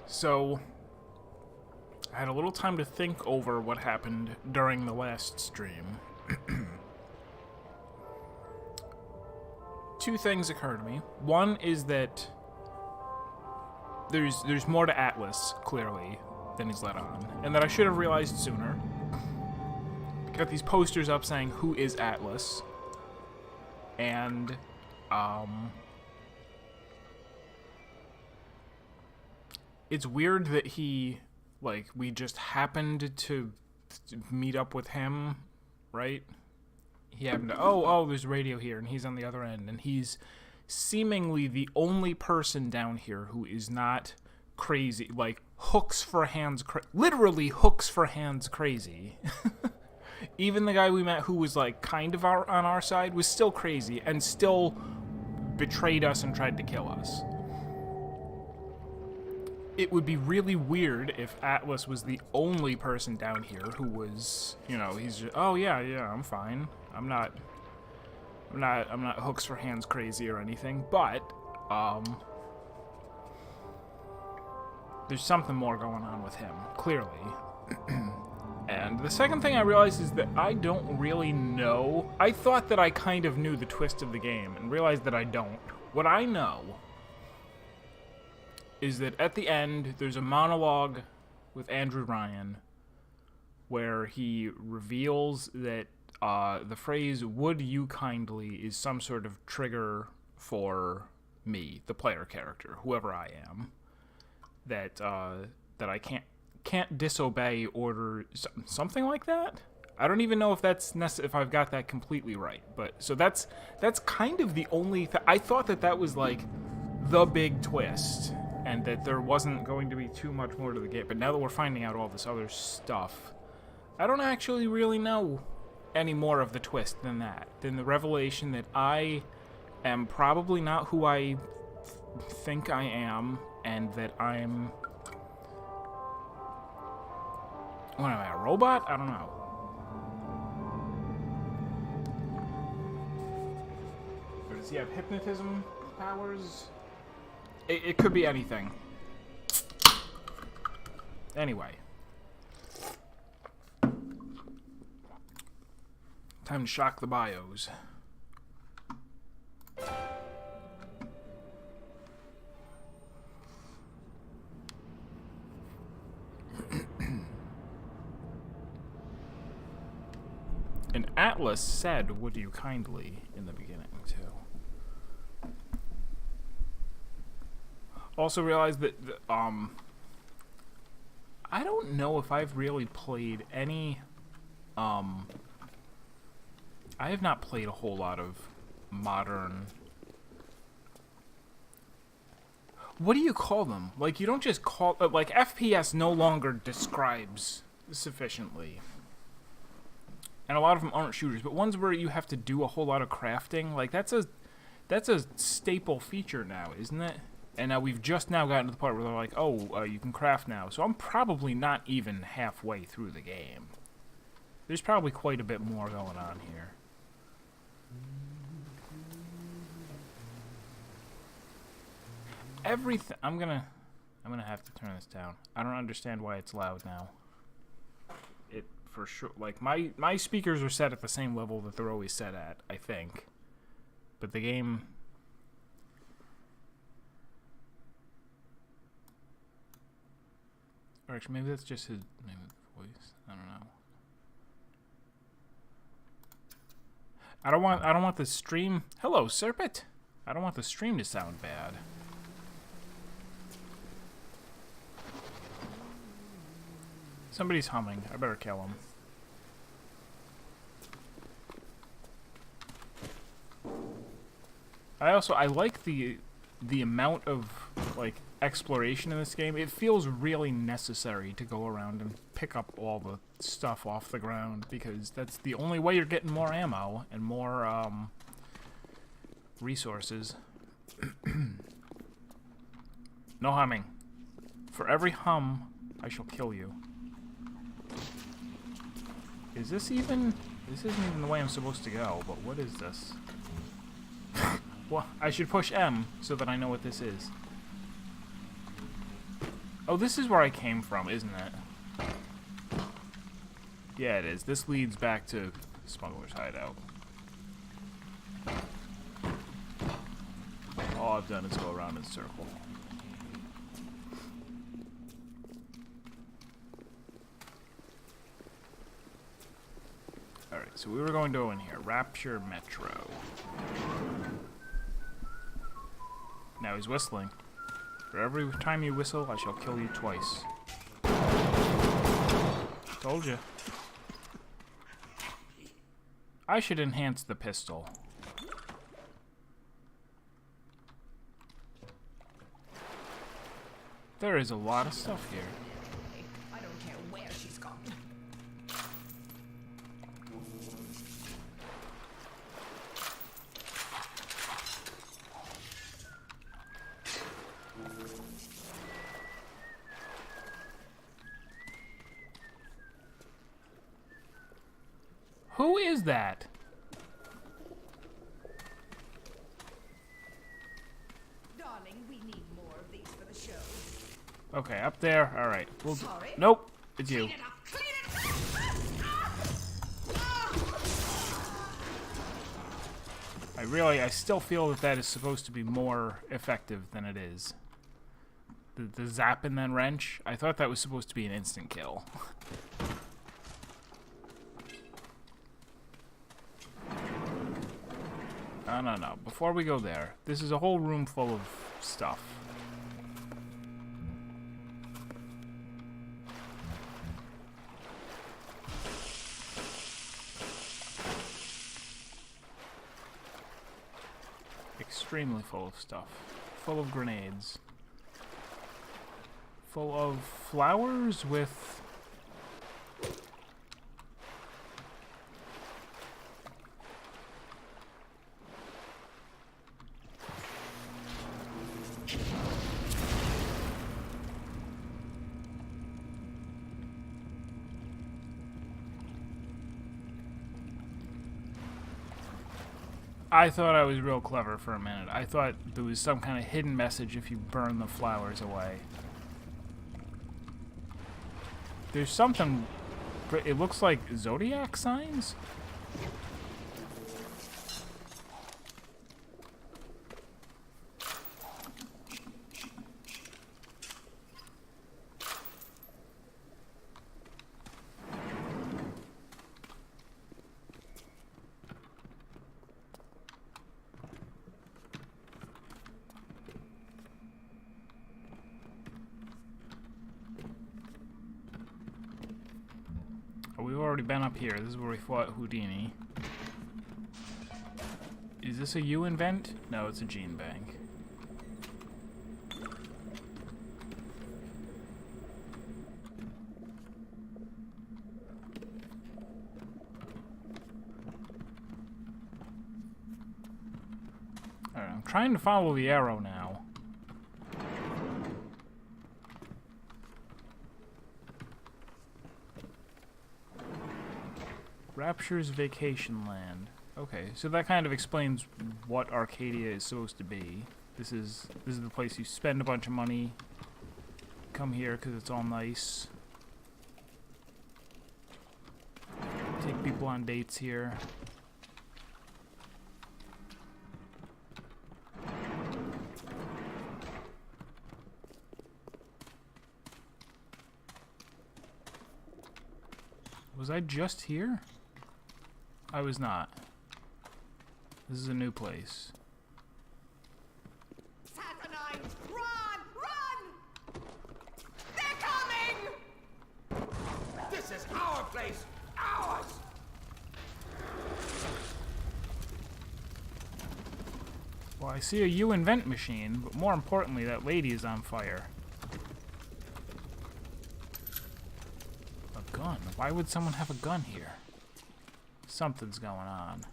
So, I had a little time to think over what happened during the last stream. Two things occur to me. One is that there's more to Atlas, clearly, than he's let on. And that I should have realized sooner. Got these posters up saying, "Who is Atlas?" And, it's weird that he, like, we just happened to meet up with him, right? He happened to, oh, there's radio here, and he's on the other end, and he's seemingly the only person down here who is not crazy, like, literally hooks for hands crazy. Even the guy we met who was, like, kind of on our side was still crazy, and still betrayed us and tried to kill us. It would be really weird if Atlas was the only person down here who was, you know, he's just, oh yeah, I'm fine. I'm not hooks for hands crazy or anything, but, there's something more going on with him, clearly. And the second thing I realized is that I don't really know. I thought that I kind of knew the twist of the game and realized that I don't. What I know is that at the end, there's a monologue with Andrew Ryan where he reveals that the phrase, "would you kindly," is some sort of trigger for me, the player character, whoever I am, that I can't disobey order, something like that. I don't even know if that's if I've got that completely right, but so that's kind of the only I thought that was like the big twist, and that there wasn't going to be too much more to the game. But now that we're finding out all this other stuff, I don't actually really know any more of the twist than that, than the revelation that I am probably not who I think I am, and that I'm... What am I, a robot? I don't know. Or does he have hypnotism powers? It could be anything. Anyway. Time to shock the bios. And Atlas said, "Would you kindly," in the beginning, too. Also realized that, I don't know if I've really played any, I have not played a whole lot of modern... What do you call them? Like, you don't just call... Like, FPS no longer describes sufficiently. And a lot of them aren't shooters, but ones where you have to do a whole lot of crafting, like, that's a staple feature now, isn't it? And now we've just now gotten to the part where they're like, oh, you can craft now. So I'm probably not even halfway through the game. There's probably quite a bit more going on here. Everything... I'm gonna have to turn this down. I don't understand why it's loud now. It, for sure... Like, my speakers are set at the same level that they're always set at, I think. But the game... Or actually, maybe that's just his voice. I don't know. I don't want the stream... Hello, Serpent! I don't want the stream to sound bad. Somebody's humming. I better kill him. I like the amount of, like, exploration in this game. It feels really necessary to go around and pick up all the stuff off the ground, because that's the only way you're getting more ammo and more resources. No humming. For every hum, I shall kill you. This isn't even the way I'm supposed to go, but what is this? Well, I should push M so that I know what this is. Oh, this is where I came from, isn't it? Yeah, it is. This leads back to Smuggler's Hideout. All I've done is go around in a circle. Alright, so we were going to go in here. Rapture Metro. Now he's whistling. For every time you whistle, I shall kill you twice. Told you. I should enhance the pistol. There is a lot of stuff here. I don't care where she's gone. Who is that? Darling, we need more of these for the show. Okay, up there. All right. We'll Sorry? Nope, it's you. Clean it up! Clean it up! I still feel that that is supposed to be more effective than it is. The zap and then wrench. I thought that was supposed to be an instant kill. No. Before we go there, this is a whole room full of stuff. Extremely full of stuff. Full of grenades. Full of flowers with... I thought I was real clever for a minute. I thought there was some kind of hidden message if you burn the flowers away. There's something... It looks like zodiac signs? We've already been up here. This is where we fought Houdini. Is this a U invent? No, it's a gene bank. Alright, I'm trying to follow the arrow now. Rapture's Vacation Land. Okay, so that kind of explains what Arcadia is supposed to be. This is the place you spend a bunch of money, come here because it's all nice. Take people on dates here. Was I just here? I was not. This is a new place. Saturnine! Run! Run! They're coming! This is our place! Ours! Well, I see a U invent machine, but more importantly, that lady is on fire. A gun? Why would someone have a gun here? Something's going on.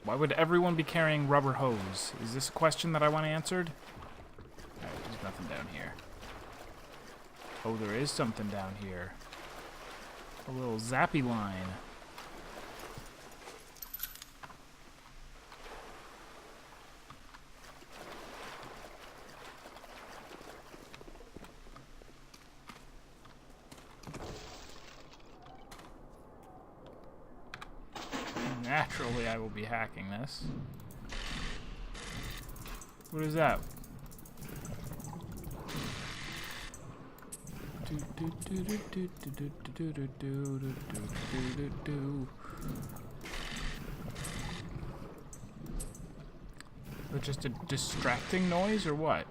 Why would everyone be carrying rubber hose? Is this a question that I want answered? Alright, there's nothing down here. Oh, there is something down here. A little zappy line. naturally I will be hacking this. What is that? Or just a distracting noise, or what?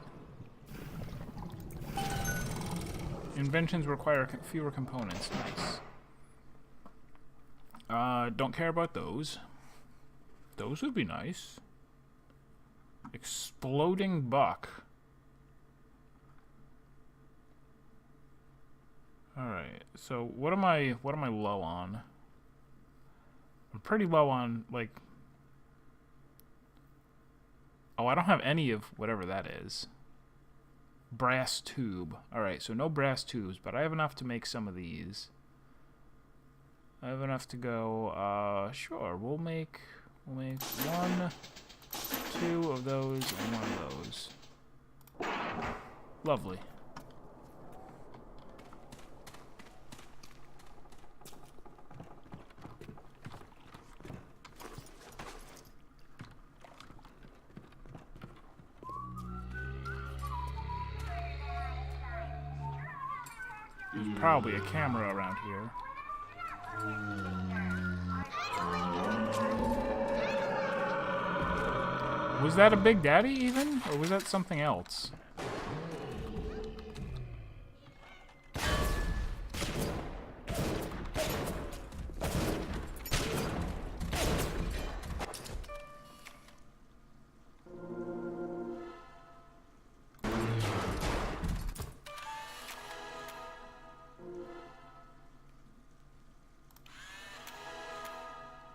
Inventions require fewer components. Nice. Don't care about those. Those would be nice. Exploding buck. Alright, so what am I low on? I'm pretty low on, like... Oh, I don't have any of whatever that is. Brass tube. Alright, so no brass tubes, but I have enough to make some of these. I have enough to go, sure, we'll make 1, 2 of those, and 1 of those. Lovely. There's probably a camera around here. Was that a Big Daddy even? Or was that something else?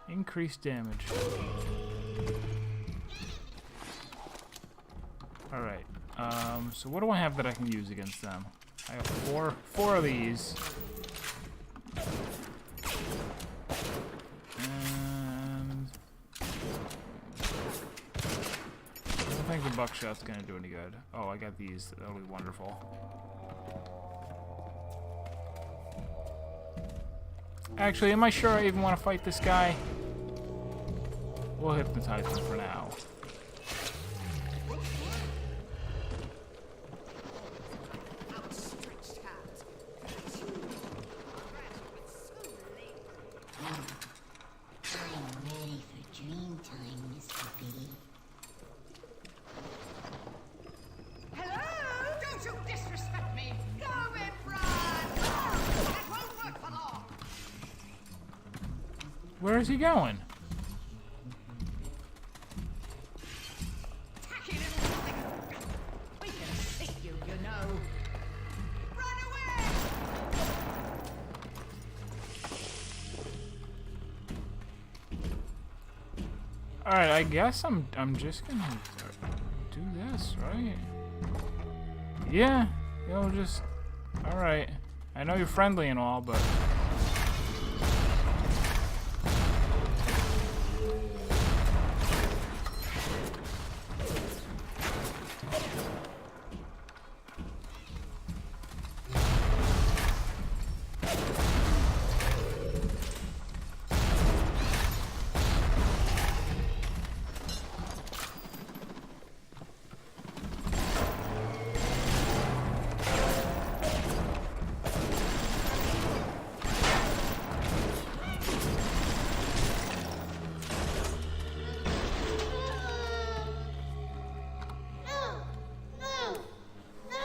Increased damage. Alright, so what do I have that I can use against them? I have four of these. And I don't think the buckshot's gonna do any good. Oh, I got these. That'll be wonderful. Actually, am I sure I even want to fight this guy? We'll hypnotize him for now. Where is he going? We can see you, you know. Run away! Alright, I guess I'm just gonna do this, right? Yeah, you'll just... Alright. I know you're friendly and all, but...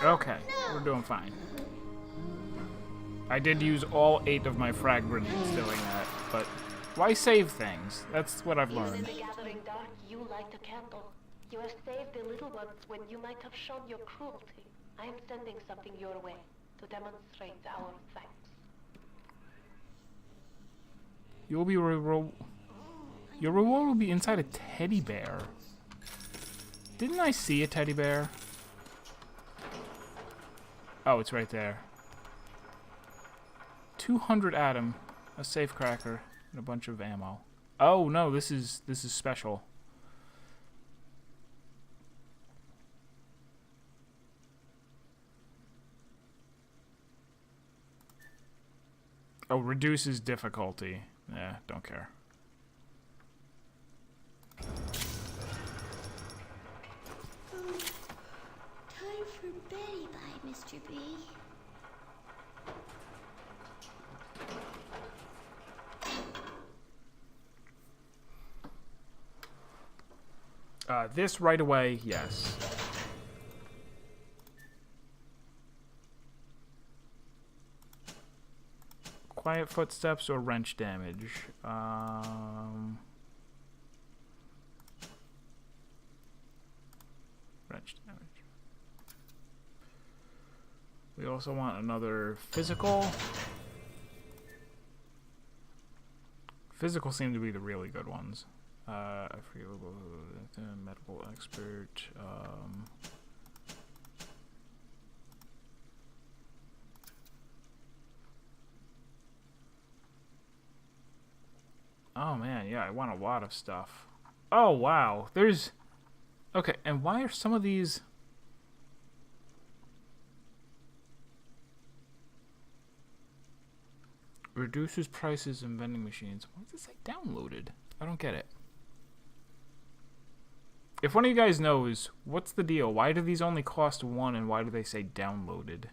Okay, we're doing fine. I did use all 8 of my frag grenades doing that, but why save things? That's what I've learned. In the gathering dark, you light a candle. You have saved the little ones when you might have shown your cruelty. I am sending something your way to demonstrate our thanks. You'll be your reward will be inside a teddy bear. Didn't I see a teddy bear? Oh, it's right there. 200 atom, a safe cracker, and a bunch of ammo. Oh no, this is special. Oh, reduces difficulty. Yeah, don't care. Mr. B. This right away, yes. Quiet footsteps or wrench damage. Wrench damage. We also want another physical. Physical seem to be the really good ones. I forget medical expert. Oh man, yeah, I want a lot of stuff. Oh wow, there's... Okay, and why are some of these... Reduces prices in vending machines. Why does it say downloaded? I don't get it. If one of you guys knows, what's the deal? Why do these only cost 1 and why do they say downloaded?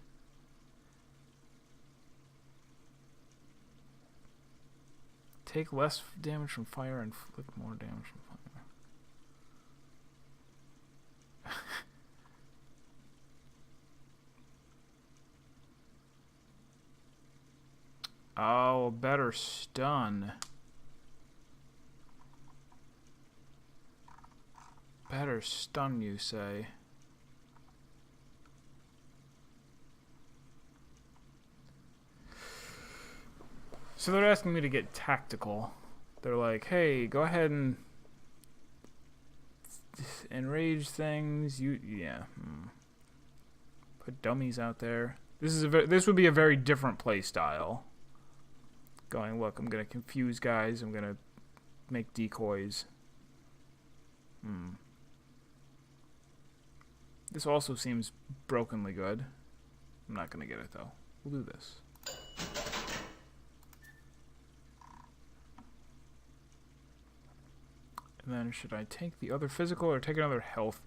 Take less damage from fire and inflict more damage from fire. Oh, better stun. Better stun, you say? So they're asking me to get tactical. They're like, hey, go ahead and enrage things. Yeah. Put dummies out there. This would be a very different play style. Going, look, I'm gonna confuse guys. I'm gonna make decoys. This also seems brokenly good. I'm not gonna get it though. We'll do this. And then should I take the other physical or take another health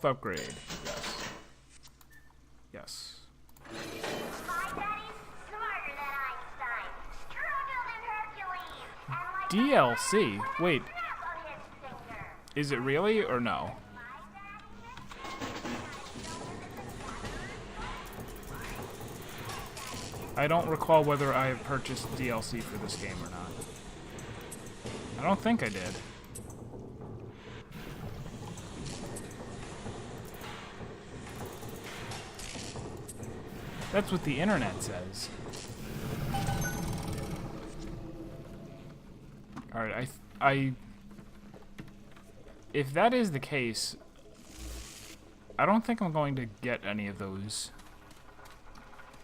upgrade? Yes. Yes. DLC? Wait. Is it really or no? I don't recall whether I have purchased DLC for this game or not. I don't think I did. That's what the internet says. Alright, if that is the case, I don't think I'm going to get any of those.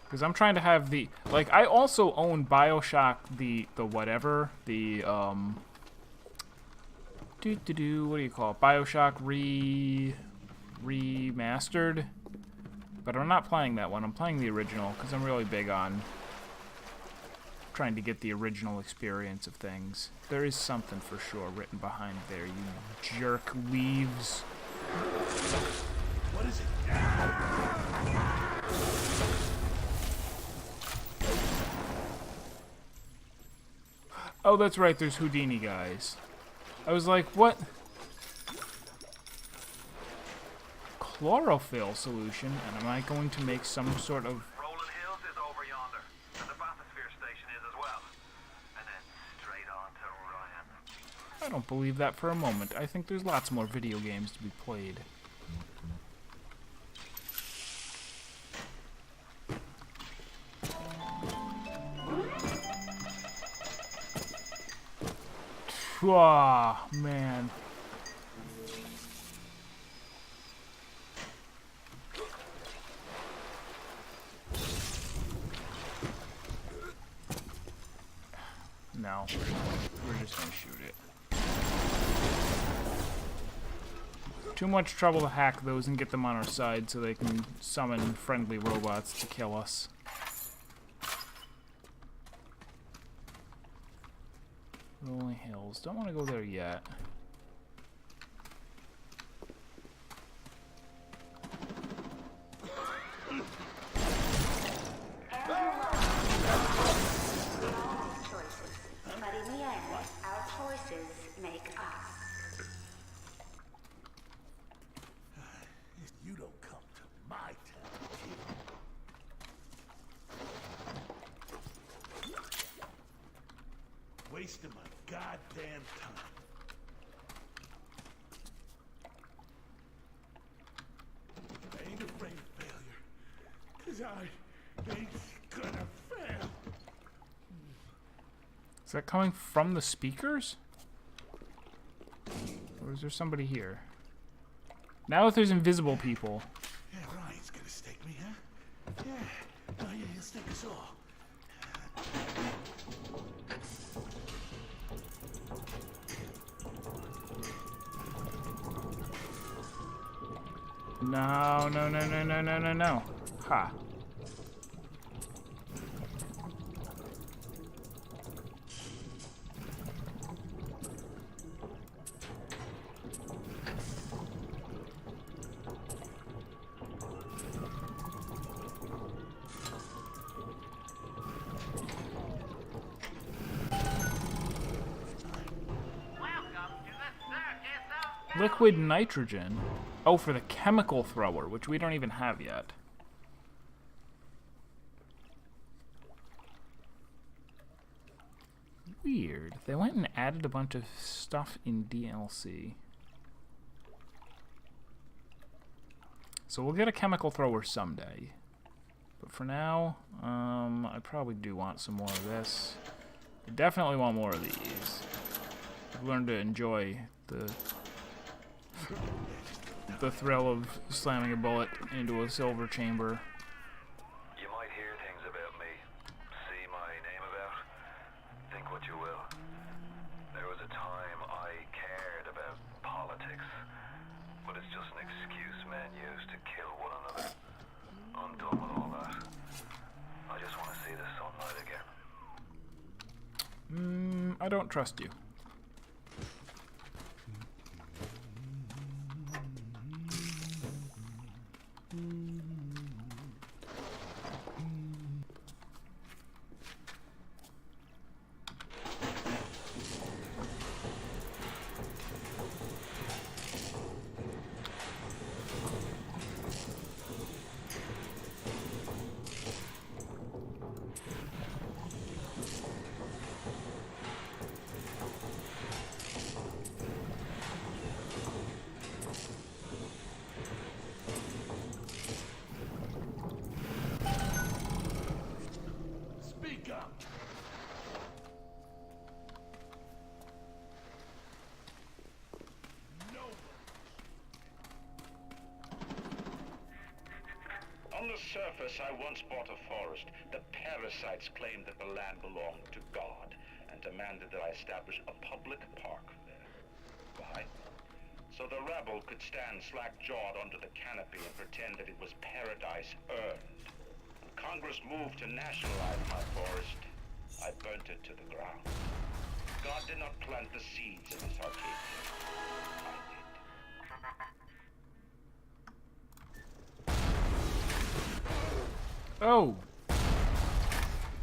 Because I'm trying to have the... Like, I also own Bioshock, the whatever, the, what do you call it? Bioshock remastered. But I'm not playing that one. I'm playing the original, because I'm really big on trying to get the original experience of things. There is something for sure written behind there, you jerk leaves. What is it? Oh, that's right, there's Houdini guys. I was like, what? Chlorophyll solution, and am I going to make some sort of... Rolling Hills is over yonder, and the bathysphere station is as well. And then straight on to Ryan. I don't believe that for a moment. I think there's lots more video games to be played. Ah, man. No, we're just gonna shoot it. Too much trouble to hack those and get them on our side so they can summon friendly robots to kill us. Rolling Hills. Don't want to go there yet. damn time. I ain't afraid of failure, 'cause I ain't gonna fail. Is that coming from the speakers? Or is there somebody here? Now that there's invisible people. Yeah, Ryan's gonna stake me, huh? Yeah. Oh, yeah, he'll stake us all. No, no, no, no, no, no, no, no. Ha. Liquid nitrogen. Oh, for the chemical thrower, which we don't even have yet. Weird. They went and added a bunch of stuff in DLC. So we'll get a chemical thrower someday. But for now, I probably do want some more of this. I definitely want more of these. I've learned to enjoy the thrill of slamming a bullet into a silver chamber. You might hear things about me, see my name about, think what you will. There was a time I cared about politics, but it's just an excuse men use to kill one another. I'm done with all that. I just want to see the sunlight again. I don't trust you. Speak up. No. On the surface, I once bought a forest. The parasites claimed that the land belonged to God and demanded that I establish a public park there. Why? So the rebel could stand slack-jawed under the canopy and pretend that it was paradise earned. When Congress moved to nationalize my forest, I burnt it to the ground. God did not plant the seeds of this Arcadia. I did. Oh!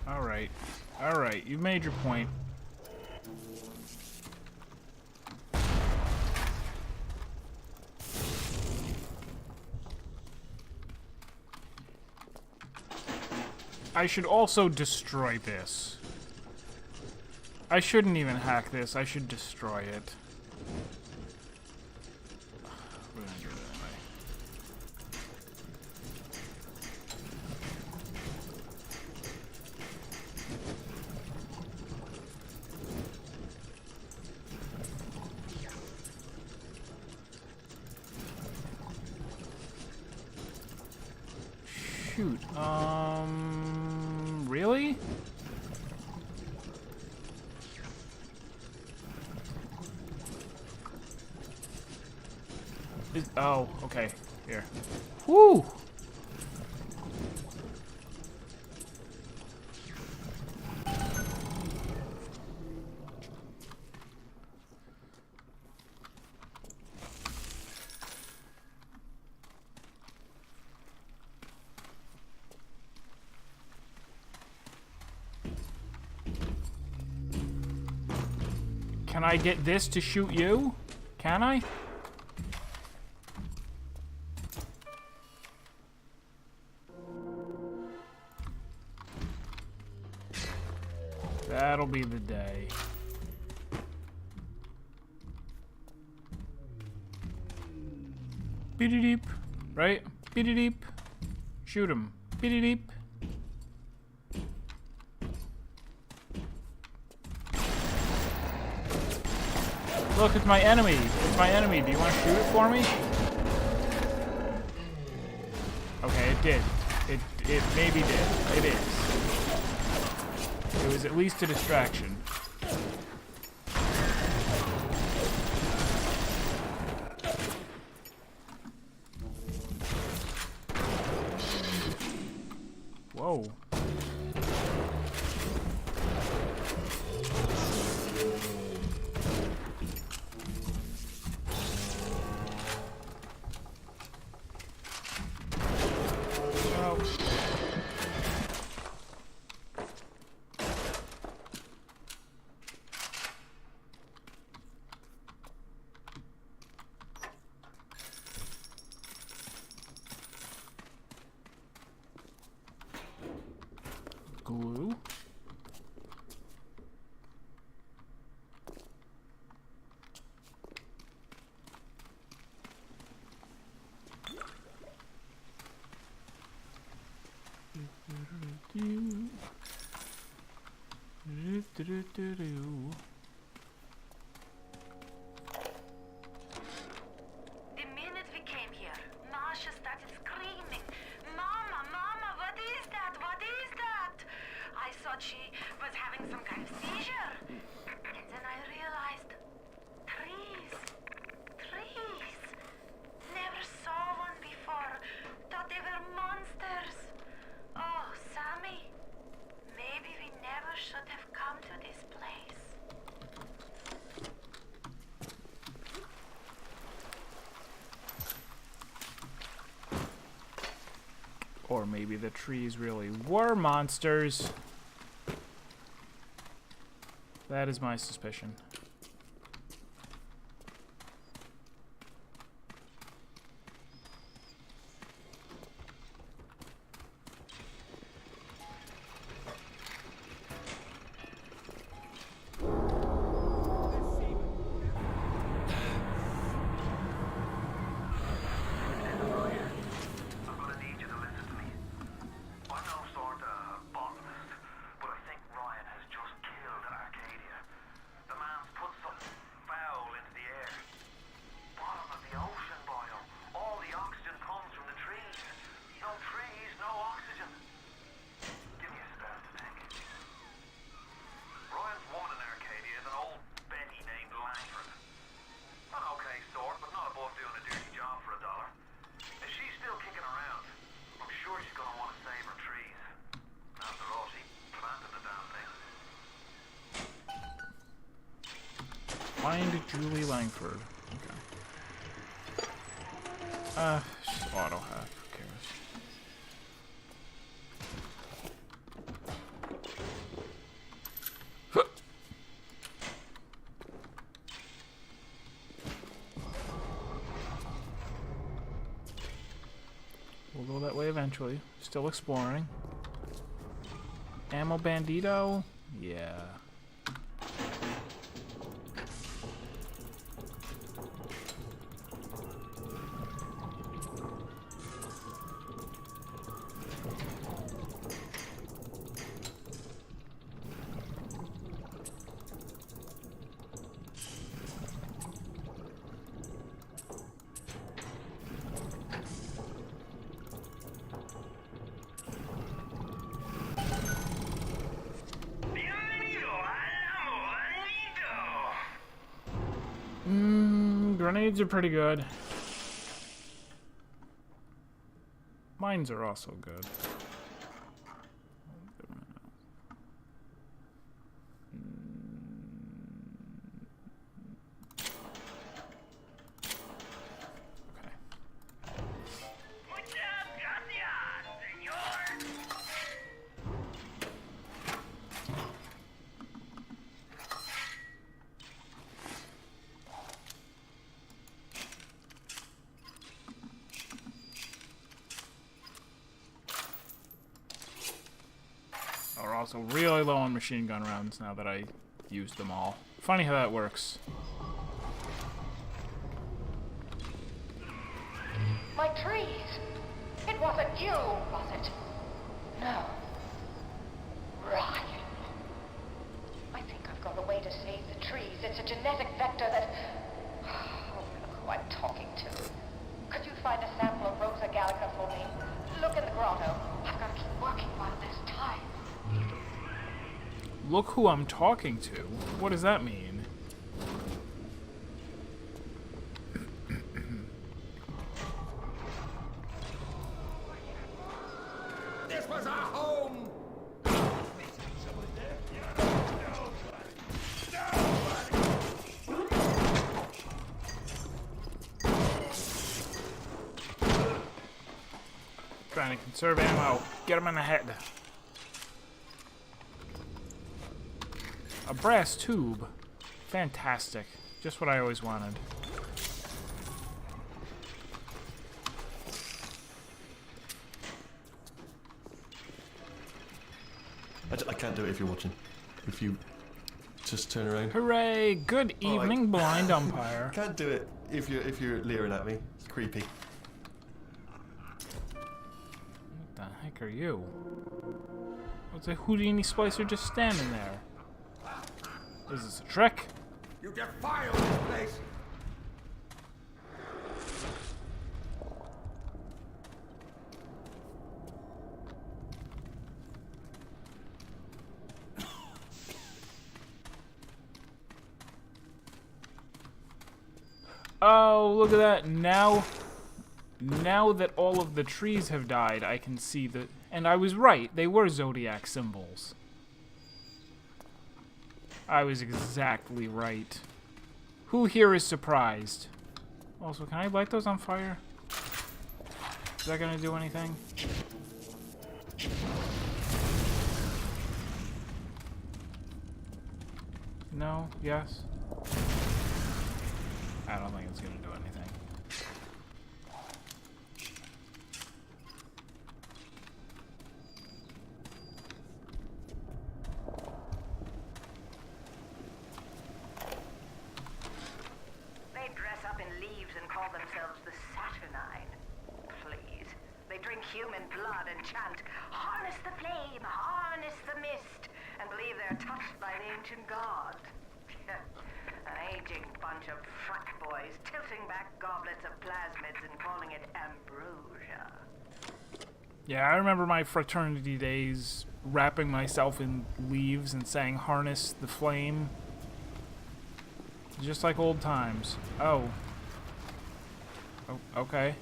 Alright. Alright, you made your point. I should also destroy this. I shouldn't even hack this, I should destroy it. We're gonna do it anyway. Shoot, really? Oh, okay, here. Woo! Can I get this to shoot you? Can I? That'll be the day. Beady deep. Right? Beady deep. Shoot him. Beady deep. Look, it's my enemy. It's my enemy. Do you want to shoot it for me? Okay, it did. It maybe did. It is. It was at least a distraction. Whoa. Glue. The minute we came here, Masha started screaming, "Mama, Mama, what is that? What is that?" I thought she was having some kind of seizure. And then I realized, trees. Trees. Never saw one before. Thought they were monsters. Oh, Sammy. Maybe we never should have come to this place. Or maybe the trees really were monsters. That is my suspicion. I'm gonna need you to listen to me. I'm no sort of botanist, but I think Ryan has just killed Arcadia. The man's put something foul into the air. Bottom of the ocean, Boyle. All the oxygen comes from the trees. No trees, no oxygen. Give me a spell to think. Ryan's one in Arcadia is an old Betty named Langford. An okay sort, but not above doing a dirty job for $1. If she's still kicking around, I'm sure she's gonna want to save her trees. After all, she planted the damn thing. Find Julie Langford. Okay. Just auto hack. Who cares? Huh. We'll go that way eventually. Still exploring. Ammo Bandito? Yeah. Grenades are pretty good. Mines are also good. Okay. We're also really low on machine gun rounds now that I used them all. Funny how that works. My trees. It wasn't you, was it? No. Ryan. I think I've got a way to save the trees. It's a genetic vector that... Oh, look who I'm talking to. Could you find a sample of Rosa Gallica for me? Look in the grotto. I've got to keep working while there's time. Look who I'm talking to? What does that mean? This was our home! Trying to conserve ammo. Get him in the head. A brass tube. Fantastic. Just what I always wanted. I can't do it if you're watching. If you just turn around. Hooray! Good evening, blind umpire. Can't do it if you're leering at me. It's creepy. What the heck are you? What's a Houdini splicer just standing there? Is this a trick? You defile this place! Oh, look at that. Now that all of the trees have died, I can see the... And I was right. They were zodiac symbols. I was exactly right. Who here is surprised? Also, can I light those on fire? Is that gonna do anything? No? Yes? I don't think it's gonna do anything. They dress up in leaves and call themselves the Saturnine. Please. They drink human blood and chant, "Harness the flame, harness the mist," and believe they're touched by the ancient god. An aging bunch of frat boys tilting back goblets of plasmids and calling it ambrosia. Yeah, I remember my fraternity days wrapping myself in leaves and saying harness the flame. Just like old times. Oh. Oh, okay.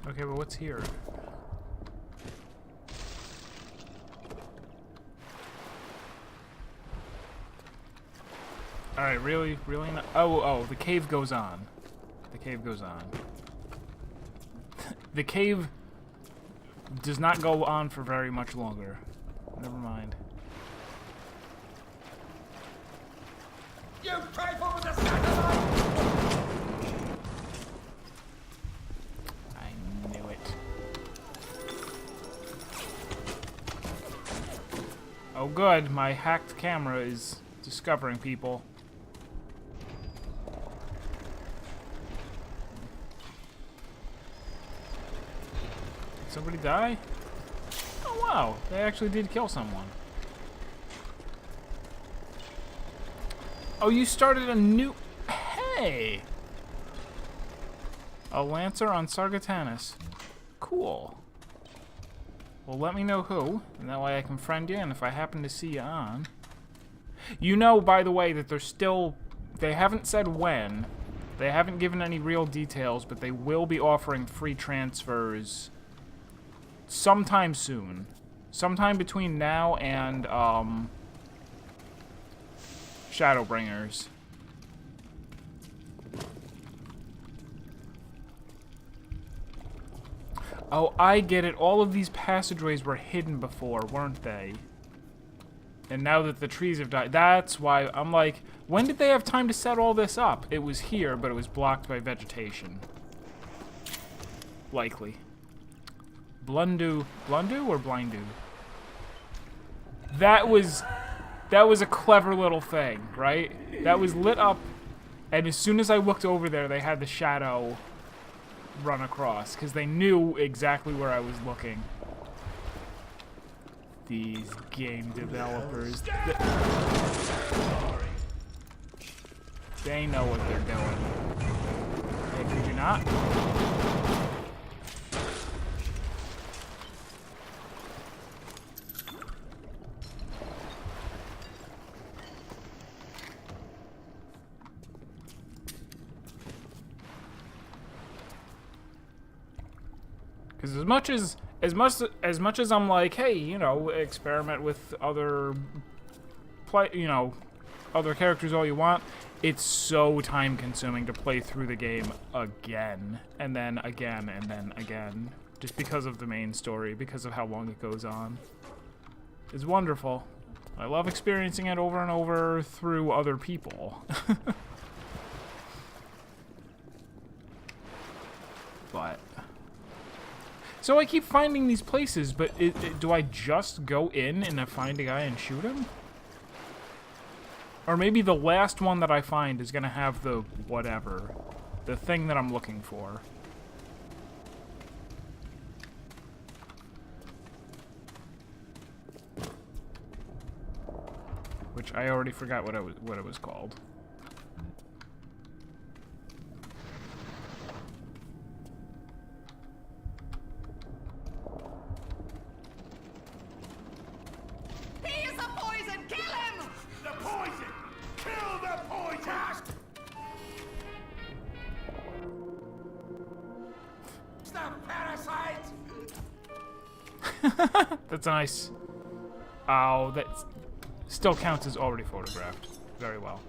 Okay, but what's here? Alright, really? Really not? Oh, the cave goes on. The cave goes on. The cave does not go on for very much longer. Never mind. You trifle with the satellite! I knew it. Oh good, my hacked camera is discovering people. Did somebody die? Oh wow, they actually did kill someone. Oh, you started a new... Hey! A Lancer on Sargatanis. Cool. Well, let me know who, and that way I can friend you, and if I happen to see you on... You know, by the way, that they're still... They haven't said when. They haven't given any real details, but they will be offering free transfers sometime soon. Sometime between now and, Shadowbringers. Oh, I get it. All of these passageways were hidden before, weren't they? And now that the trees have died, that's why I'm like, when did they have time to set all this up? It was here, but it was blocked by vegetation. Likely. Blundu or Blindu? That was a clever little thing, right? That was lit up, and as soon as I looked over there, they had the shadow run across, because they knew exactly where I was looking. These game developers, they know what they're doing. Hey, could you not? Because as much as I'm like, hey, you know, experiment with other other characters all you want, it's so time consuming to play through the game again and then again and then again, just because of the main story, because of how long it goes on. It's wonderful. I love experiencing it over and over through other people. But so I keep finding these places, but do I just go in and I find a guy and shoot him? Or maybe the last one that I find is gonna have the whatever, the thing that I'm looking for. Which I already forgot what it was called. That's nice. Oh, that still counts as already photographed. Very well.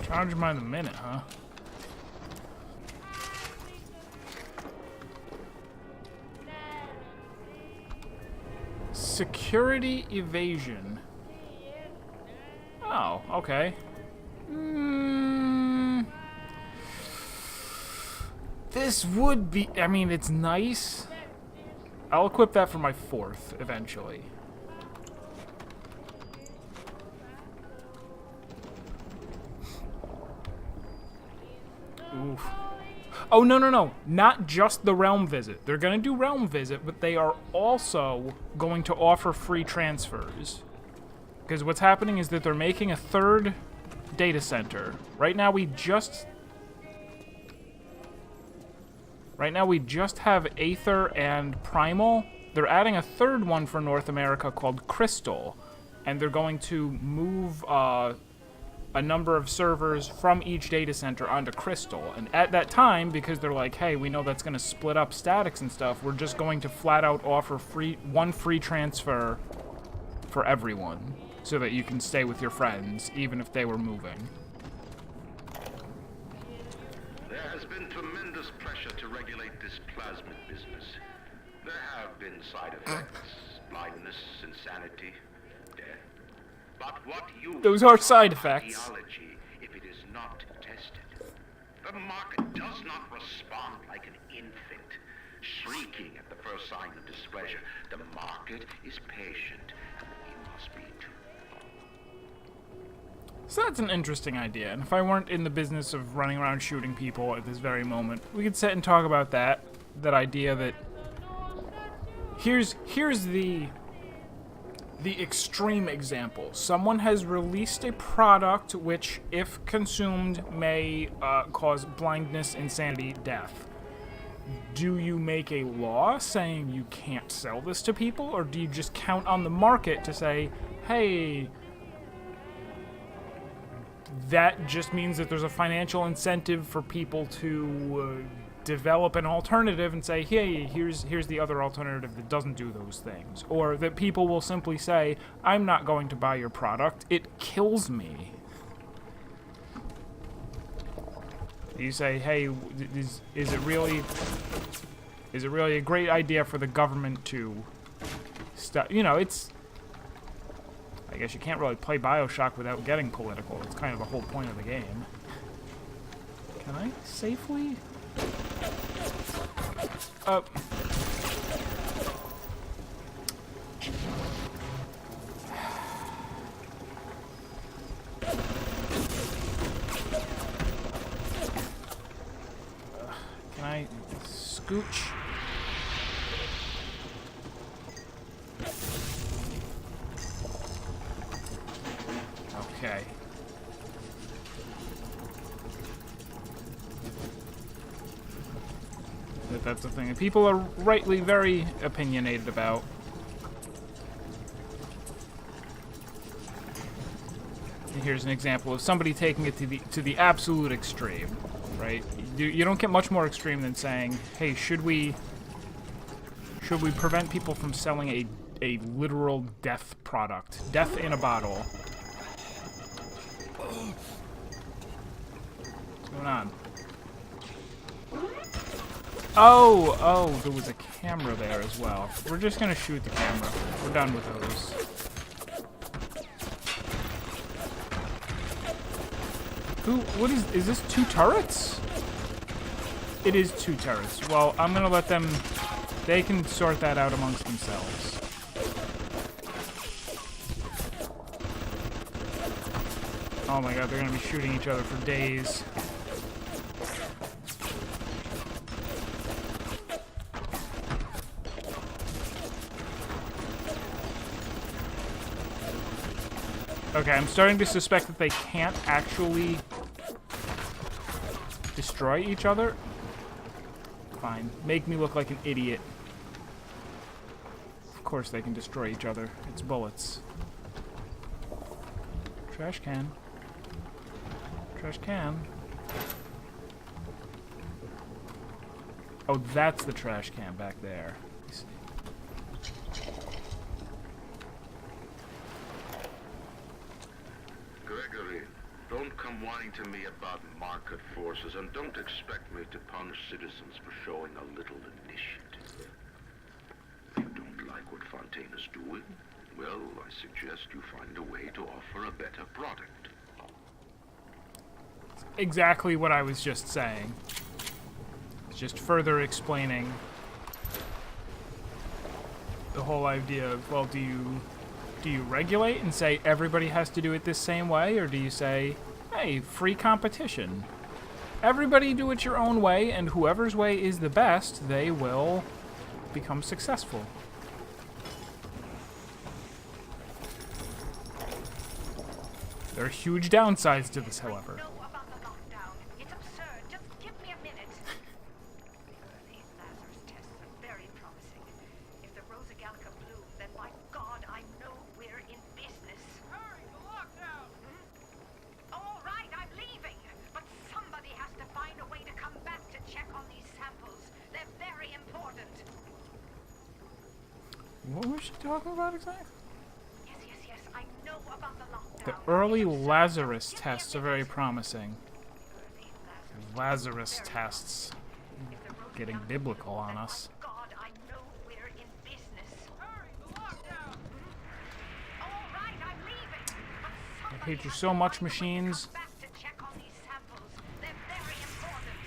Charge by the minute, huh? Security evasion. Oh, okay. This would be, I mean, it's nice. I'll equip that for my 4th eventually. Oof. Oh, no. Not just the Realm Visit. They're going to do Realm Visit, but they are also going to offer free transfers. Because what's happening is that they're making a 3rd data center. Right now we just have Aether and Primal. They're adding a 3rd one for North America called Crystal. And they're going to move a number of servers from each data center onto Crystal. And at that time, because they're like, hey, we know that's going to split up statics and stuff, we're just going to flat out offer one free transfer for everyone so that you can stay with your friends, even if they were moving. There has been tremendous pressure to regulate this plasmid business. There have been side effects, blindness, insanity, death. But what use Those are side effects. ideology if it is not tested? The market does not respond like an infant, shrieking at the first sign of displeasure. The market is patient, and we must be too. So that's an interesting idea, and if I weren't in the business of running around shooting people at this very moment, we could sit and talk about that idea that here's the extreme example. Someone has released a product which, if consumed, may cause blindness, insanity, death. Do you make a law saying you can't sell this to people, or do you just count on the market to say, hey, that just means that there's a financial incentive for people to develop an alternative and say, hey, here's the other alternative that doesn't do those things. Or that people will simply say, I'm not going to buy your product, it kills me. You say, hey, is it really a great idea for the government to you know, it's, I guess you can't really play Bioshock without getting political. It's kind of the whole point of the game. Can I safely? Can I scooch? Okay. That's the thing that people are rightly very opinionated about. And here's an example of somebody taking it to the absolute extreme, right? You don't get much more extreme than saying, "Hey, should we prevent people from selling a literal death product, death in a bottle?" What's going on? Oh, there was a camera there as well. We're just gonna shoot the camera. We're done with those. What is this 2 turrets? It is 2 turrets. Well, I'm gonna let them, they can sort that out amongst themselves. Oh my god, they're gonna be shooting each other for days. Okay, I'm starting to suspect that they can't actually destroy each other. Fine. Make me look like an idiot. Of course they can destroy each other. It's bullets. Trash can. Trash can. Oh, that's the trash can back there. Gregory, don't come whining to me about market forces, and don't expect me to punish citizens for showing a little initiative. If you don't like what Fontaine's doing, well, I suggest you find a way to offer a better product. Exactly what I was just saying. It's just further explaining the whole idea of, well, do you regulate and say everybody has to do it this same way, or do you say, hey, free competition? Everybody do it your own way, and whoever's way is the best, they will become successful. There are huge downsides to this, however. What was she talking about exactly? Yes, I know about the lockdown. The early Lazarus tests are very promising. Lazarus tests. Getting biblical on us. God, I know we're in business. Hurry, the lockdown. All right, I'm leaving. I hate you so much, machines. Back to check on these samples. They're very important.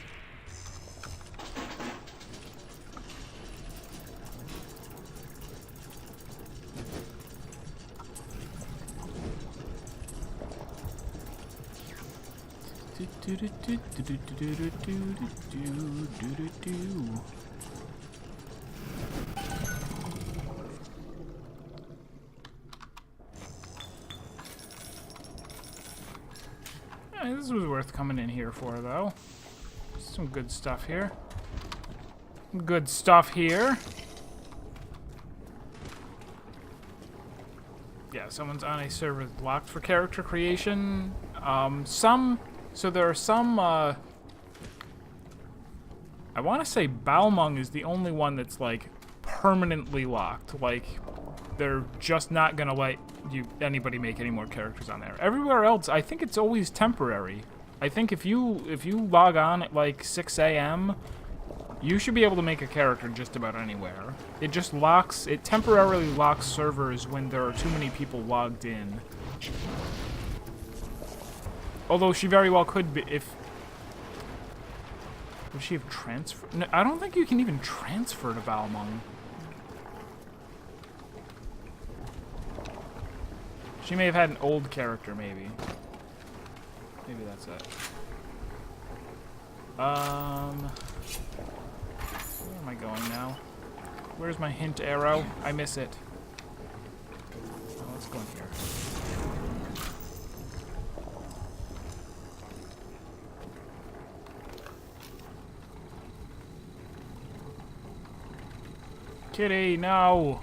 Yeah, this was worth coming in here for, though. Some good stuff here. Good stuff here. Yeah, someone's on a server blocked for character creation. So there are some I want to say Balmung is the only one that's, like, permanently locked. Like, they're just not gonna let anybody make any more characters on there. Everywhere else, I think it's always temporary. I think if you log on at, like, 6 a.m., you should be able to make a character just about anywhere. It just locks, it temporarily locks servers when there are too many people logged in. Although she very well could be, if... Would she have transferred? No, I don't think you can even transfer to Balmung. She may have had an old character, maybe. Maybe that's it. Where am I going now? Where's my hint arrow? I miss it. Oh, let's go in here. Kitty, no!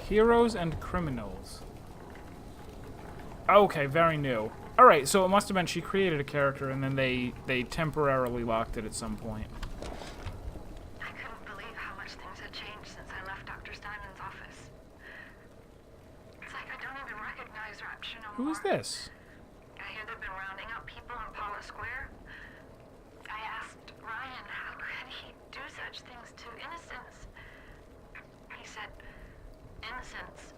Heroes and criminals. Okay, very new. Alright, so it must have been she created a character and then they temporarily locked it at some point. I couldn't believe how much things had changed since I left Dr. Steinman's office. It's like I don't even recognize Rapture no more. Who is this? I hear they've been rounding up people in Paula Square. I asked Ryan how could he do such things to innocents. He said, innocents.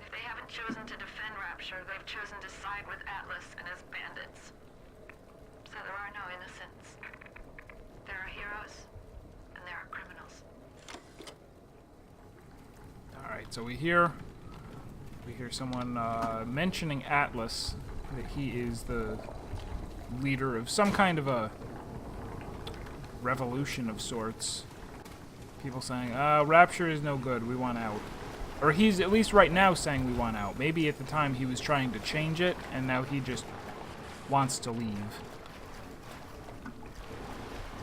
If they haven't chosen to defend Rapture, they've chosen to side with Atlas and his bandits. So there are no innocents. There are heroes, and there are criminals. Alright, so we hear someone mentioning Atlas, that he is the leader of some kind of a revolution of sorts. People saying, Rapture is no good, we want out. Or he's at least right now saying we want out. Maybe at the time he was trying to change it, and now he just wants to leave.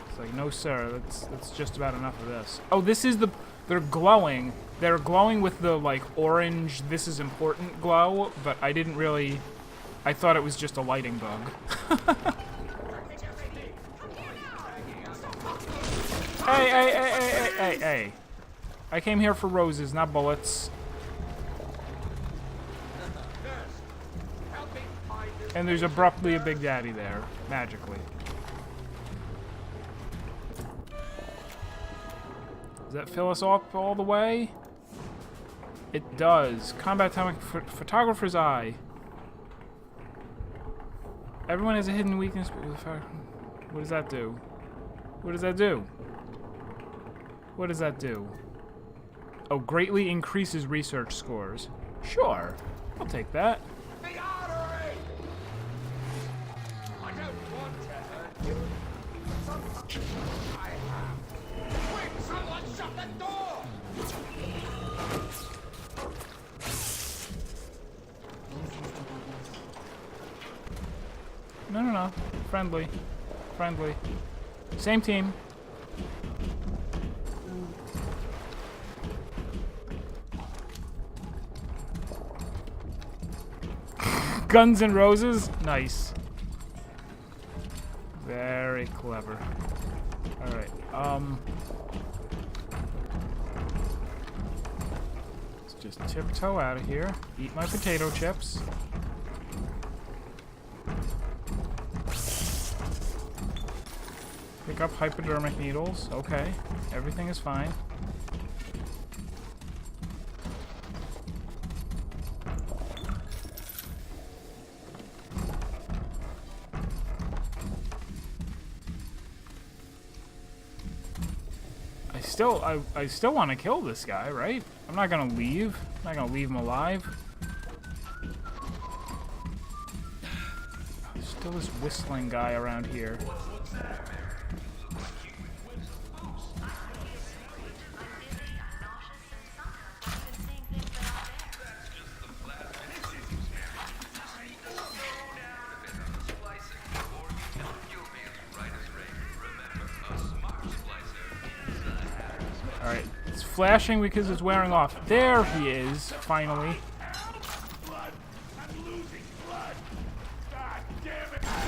It's like, no sir, that's just about enough of this. Oh, this is the... They're glowing. They're glowing with the, like, orange, this is important glow, but I didn't really... I thought it was just a lighting bug. Hey. I came here for roses, not bullets. And there's abruptly a Big Daddy there, magically. Does that fill us up all the way? It does. Combat atomic photographer's eye. Everyone has a hidden weakness. What does that do? What does that do? What does that do? Oh, greatly increases research scores. Sure, I'll take that. The artery! I don't want to hurt you. I have. Quick, someone shut the door! No. Friendly. Friendly. Same team. Guns N' Roses? Nice. Very clever. Alright, let's just tiptoe out of here. Eat my potato chips. Pick up hypodermic needles. Okay, everything is fine. I still want to kill this guy, right? I'm not gonna leave. I'm not gonna leave him alive. There's still this whistling guy around here. flashing because it's wearing off. There he is, finally. Blood! I'm losing blood! God damn it!